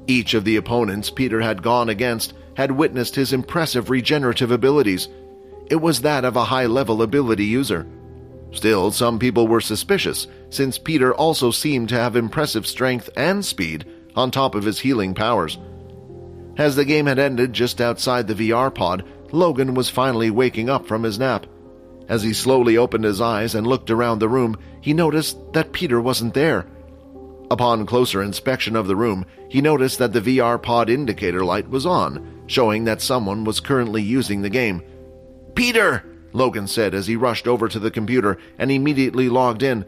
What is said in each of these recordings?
Each of the opponents Peter had gone against had witnessed his impressive regenerative abilities. It was that of a high-level ability user. Still, some people were suspicious, since Peter also seemed to have impressive strength and speed on top of his healing powers. As the game had ended just outside the VR pod, Logan was finally waking up from his nap. As he slowly opened his eyes and looked around the room, he noticed that Peter wasn't there. Upon closer inspection of the room, he noticed that the VR pod indicator light was on, showing that someone was currently using the game. "Peter!" Logan said as he rushed over to the computer and immediately logged in.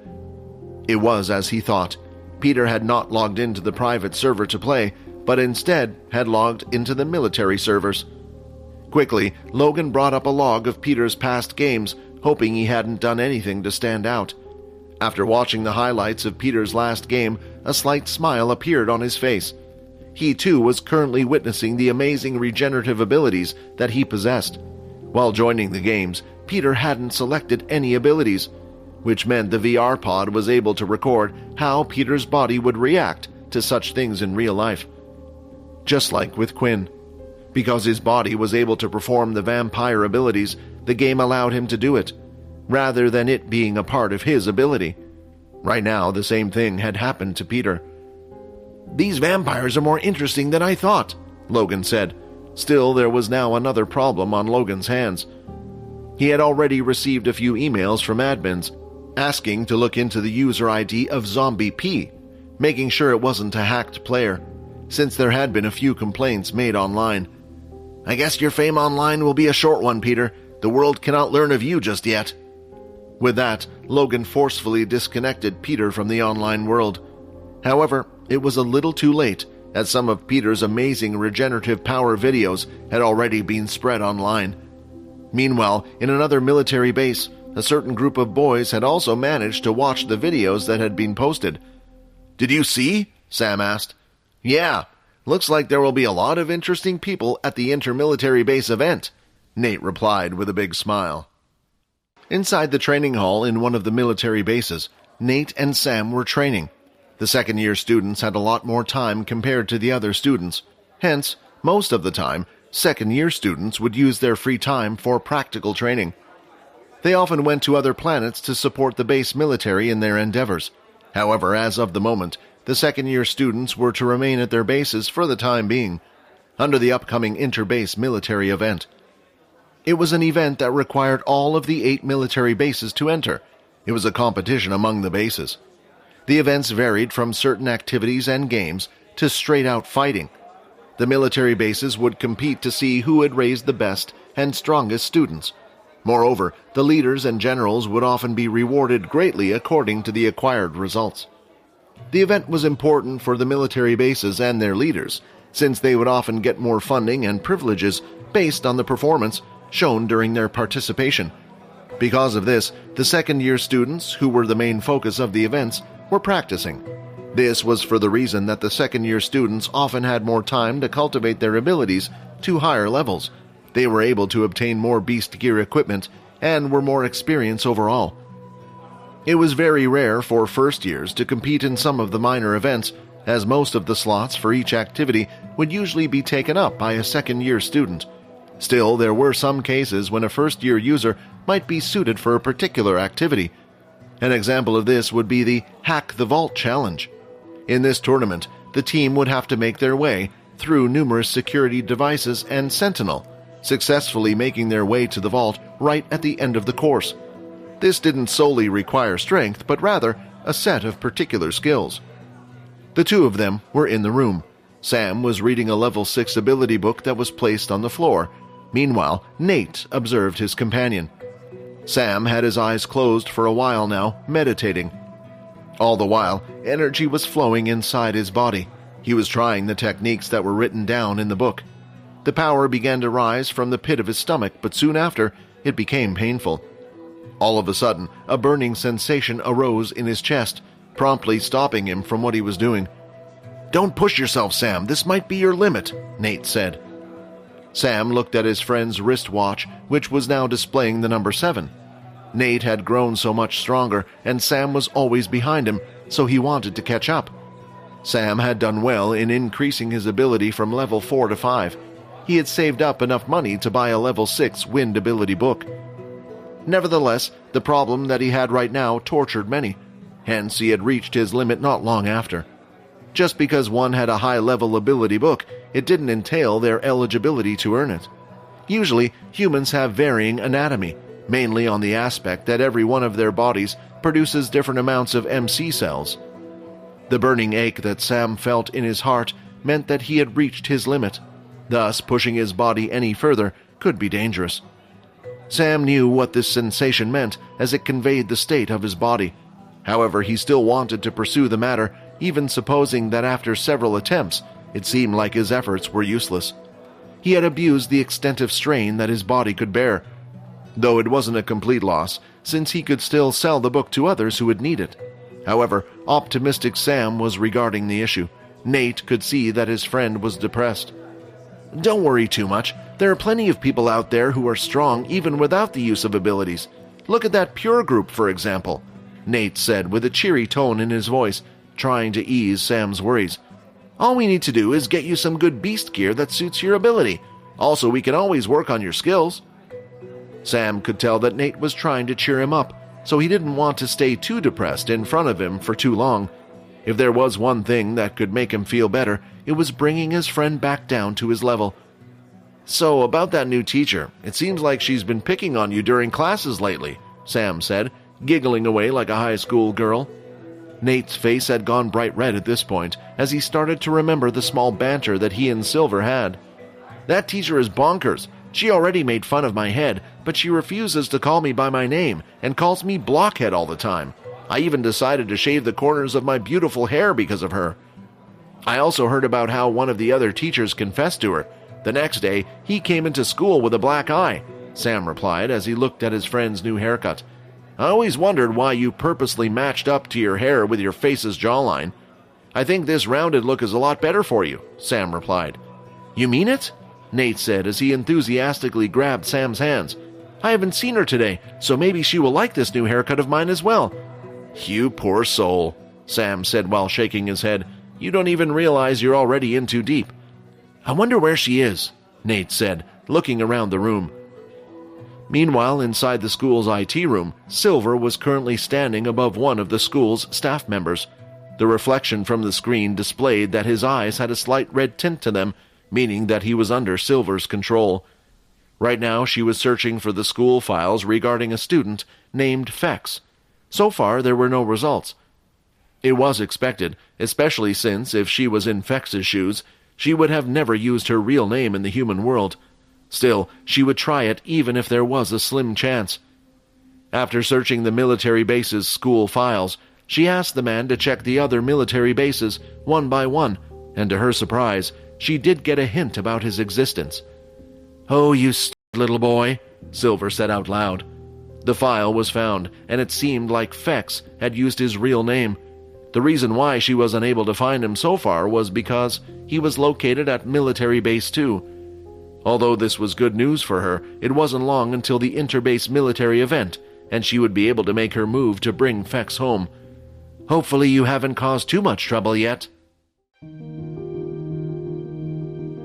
It was as he thought. Peter had not logged into the private server to play, but instead had logged into the military servers. Quickly, Logan brought up a log of Peter's past games, hoping he hadn't done anything to stand out. After watching the highlights of Peter's last game, a slight smile appeared on his face. He too was currently witnessing the amazing regenerative abilities that he possessed. While joining the games, Peter hadn't selected any abilities, which meant the VR pod was able to record how Peter's body would react to such things in real life. Just like with Quinn. Because his body was able to perform the vampire abilities, the game allowed him to do it, rather than it being a part of his ability. Right now, the same thing had happened to Peter. "These vampires are more interesting than I thought," Logan said. Still, there was now another problem on Logan's hands. He had already received a few emails from admins, asking to look into the user ID of Zombie P, making sure it wasn't a hacked player, since there had been a few complaints made online. "I guess your fame online will be a short one, Peter. The world cannot learn of you just yet." With that, Logan forcefully disconnected Peter from the online world. However, it was a little too late, as some of Peter's amazing regenerative power videos had already been spread online. Meanwhile, in another military base, a certain group of boys had also managed to watch the videos that had been posted. "Did you see?" Sam asked. "Yeah. Looks like there will be a lot of interesting people at the intermilitary base event," Nate replied with a big smile. Inside the training hall in one of the military bases, Nate and Sam were training. The second-year students had a lot more time compared to the other students. Hence, most of the time, second-year students would use their free time for practical training. They often went to other planets to support the base military in their endeavors. However, as of the moment, the second-year students were to remain at their bases for the time being, under the upcoming interbase military event. It was an event that required all of the 8 military bases to enter. It was a competition among the bases. The events varied from certain activities and games to straight-out fighting. The military bases would compete to see who had raised the best and strongest students. Moreover, the leaders and generals would often be rewarded greatly according to the acquired results. The event was important for the military bases and their leaders, since they would often get more funding and privileges based on the performance shown during their participation. Because of this, the second-year students, who were the main focus of the events, were practicing. This was for the reason that the second-year students often had more time to cultivate their abilities to higher levels. They were able to obtain more beast gear equipment and were more experienced overall. It was very rare for first-years to compete in some of the minor events, as most of the slots for each activity would usually be taken up by a second-year student. Still, there were some cases when a first-year user might be suited for a particular activity. An example of this would be the Hack the Vault Challenge. In this tournament, the team would have to make their way through numerous security devices and Sentinel, successfully making their way to the vault right at the end of the course. This didn't solely require strength, but rather a set of particular skills. The two of them were in the room. Sam was reading a level 6 ability book that was placed on the floor. Meanwhile, Nate observed his companion. Sam had his eyes closed for a while now, meditating. All the while, energy was flowing inside his body. He was trying the techniques that were written down in the book. The power began to rise from the pit of his stomach, but soon after, it became painful. All of a sudden, a burning sensation arose in his chest, promptly stopping him from what he was doing. "Don't push yourself, Sam. This might be your limit," Nate said. Sam looked at his friend's wristwatch, which was now displaying the number 7. Nate had grown so much stronger, and Sam was always behind him, so he wanted to catch up. Sam had done well in increasing his ability from level 4 to 5. He had saved up enough money to buy a level 6 wind ability book. Nevertheless, the problem that he had right now tortured many. Hence, he had reached his limit not long after. Just because one had a high-level ability book, it didn't entail their eligibility to earn it. Usually, humans have varying anatomy, mainly on the aspect that every one of their bodies produces different amounts of MC cells. The burning ache that Sam felt in his heart meant that he had reached his limit. Thus, pushing his body any further could be dangerous. Sam knew what this sensation meant as it conveyed the state of his body. However, he still wanted to pursue the matter, even supposing that after several attempts, it seemed like his efforts were useless. He had abused the extent of strain that his body could bear, though it wasn't a complete loss, since he could still sell the book to others who would need it. However, optimistic Sam was regarding the issue. Nate could see that his friend was depressed. "Don't worry too much. There are plenty of people out there who are strong even without the use of abilities. Look at that Pure group, for example," Nate said with a cheery tone in his voice, trying to ease Sam's worries. "All we need to do is get you some good beast gear that suits your ability. Also, we can always work on your skills." Sam could tell that Nate was trying to cheer him up, so he didn't want to stay too depressed in front of him for too long. If there was one thing that could make him feel better, it was bringing his friend back down to his level. "So, about that new teacher, it seems like she's been picking on you during classes lately," Sam said, giggling away like a high school girl. Nate's face had gone bright red at this point, as he started to remember the small banter that he and Silver had. "That teacher is bonkers. She already made fun of my head, but she refuses to call me by my name and calls me Blockhead all the time. I even decided to shave the corners of my beautiful hair because of her. I also heard about how one of the other teachers confessed to her. The next day, he came into school with a black eye," Sam replied as he looked at his friend's new haircut. "I always wondered why you purposely matched up to your hair with your face's jawline. I think this rounded look is a lot better for you," Sam replied. "You mean it?" Nate said as he enthusiastically grabbed Sam's hands. "I haven't seen her today, so maybe she will like this new haircut of mine as well." "You poor soul," Sam said while shaking his head. "You don't even realize you're already in too deep." "I wonder where she is," Nate said, looking around the room. Meanwhile, inside the school's IT room, Silver was currently standing above one of the school's staff members. The reflection from the screen displayed that his eyes had a slight red tint to them, meaning that he was under Silver's control. Right now, she was searching for the school files regarding a student named Fex. So far, there were no results. It was expected, especially since, if she was in Fex's shoes, she would have never used her real name in the human world. Still, she would try it even if there was a slim chance. After searching the military base's school files, she asked the man to check the other military bases one by one, and to her surprise, she did get a hint about his existence. "Oh, you stupid little boy," Silver said out loud. The file was found, and it seemed like Fex had used his real name. The reason why she was unable to find him so far was because he was located at Military Base 2. Although this was good news for her, it wasn't long until the interbase military event, and she would be able to make her move to bring Fex home. "Hopefully you haven't caused too much trouble yet."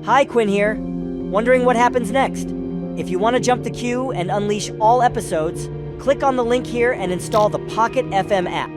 Hi, Quinn here. Wondering what happens next? If you want to jump the queue and unleash all episodes, click on the link here and install the Pocket FM app.